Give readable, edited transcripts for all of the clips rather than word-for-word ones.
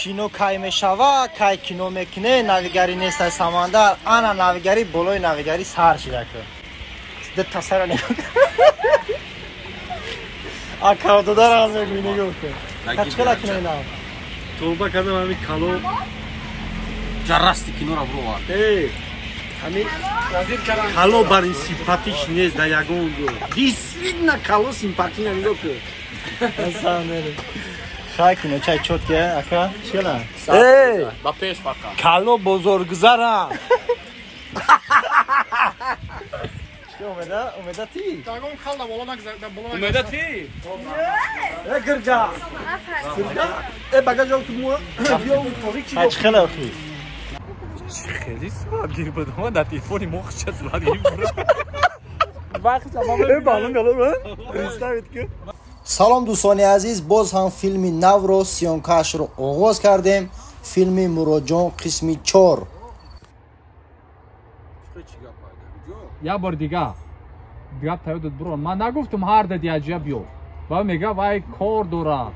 кино кай мешава, кай кино мекне, навигари нест аз самандар, ана навигари болои навигари сар шида ку. Де тасара нигоҳ кун. Акавдодар аз мегӯи нигоҳ кун. Качкала кинои нав. Товба кардам ҳамин кало ҷаррасти кинора бировард. ҳамин кало барин симпатиш нест дар ягон ҷо. Действительно кало симпатия нигоҳ кун. Хай кино чай чотке ака чила. Ба пеш фақат. Кало бозоргузара. Умеда ти? Тагон халда бола нагзарда бола. Умеда ти? Гирҷа. Багажол туму. Биё торик чи. Ач хела охи. خیلی سواب گیر بود ما در تلفنی مخ چه سواب گیر بود وقت تمام بالون گلو سلام دوستان عزیز باز هم فیلم نو رو سیانکاش رو آغاز کردیم فیلم مراجعان قسم 4 یا بار دیگه تایید برو من نگفتم هر دادی عجب بیو با میگه وای کار داره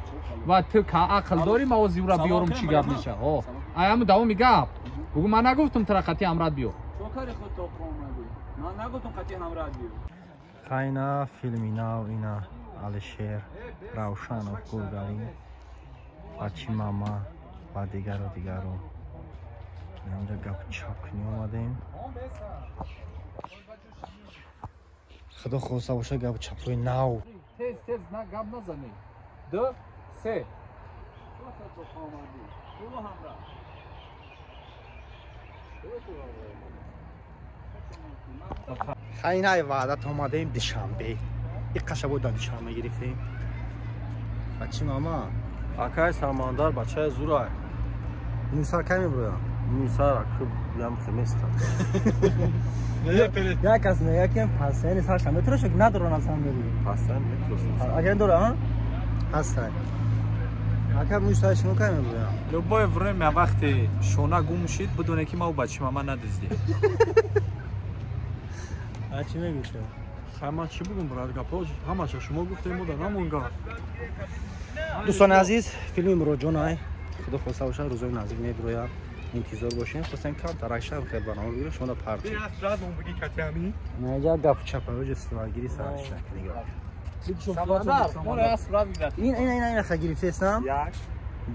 و تو که عقل داری موضوع را بیارم چی گپ میشه ها ایام داو میگه بگو من نگفتم ترا خطی همراه بیو چوکاری خود تو اومدی من نگفتم خطی همراه بیو خاینا فیلمی نو اینا علشیر روشن و گلگاری بچی ماما و دیگر و اینجا گپ چاپ کنی اومدیم خدا خواسته باشه گپ چاپوی نو تیز نه گپ نزنی 2 3 خیلی وعدت آمدیم دوشنبه این قشه بود دوشنبه گرفتیم بچه ماما اکای ساماندار بچه زورای موسر کمی برو موسر که یم خمیست یک از نه یکیم پسین سر شنبه تو رو شک ندارن اصلا بری پسین میتروست اگر داره ها هستن اگر موسر شما کمی برو لبای ورم وقتی شونه گم شد بدونه که ما بچه ماما ندزدیم چی میگوشه؟ همه چی بگم برای گپاش همه شما گفتیم بودن همونگاه دوستان عزیز فیلم مراجعان های خدا خواسته باشه روزای نزدیک میاد انتظار باشین خواستم کم ترکشم خیلی برنامه بگیرم شما پرت راست اون بگی کتی همین نه اینجا گپ چپ روز استوارگیری سرش نگاه این خگیری فستم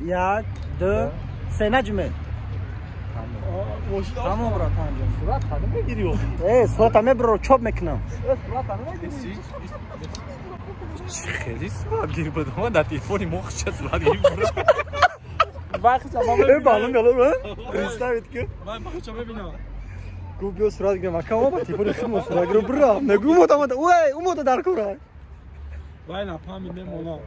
1 2 3 نجمه تمام برا تانجا صورت خانم بگیری صورت همه برو چوب میکنم صورت همه بگیری خیلی سواب گیر بود ما در تلفنی مخ چه سواب گیر بود وقت تمام بالون گلو ریستاوید که من مخ چه ببینم گو بیو صورت گیرم اکا با تلفن خیلی صورت گیرم برا نگو مو تا اوه اون مو تا در کورا وای نه پامی نمونا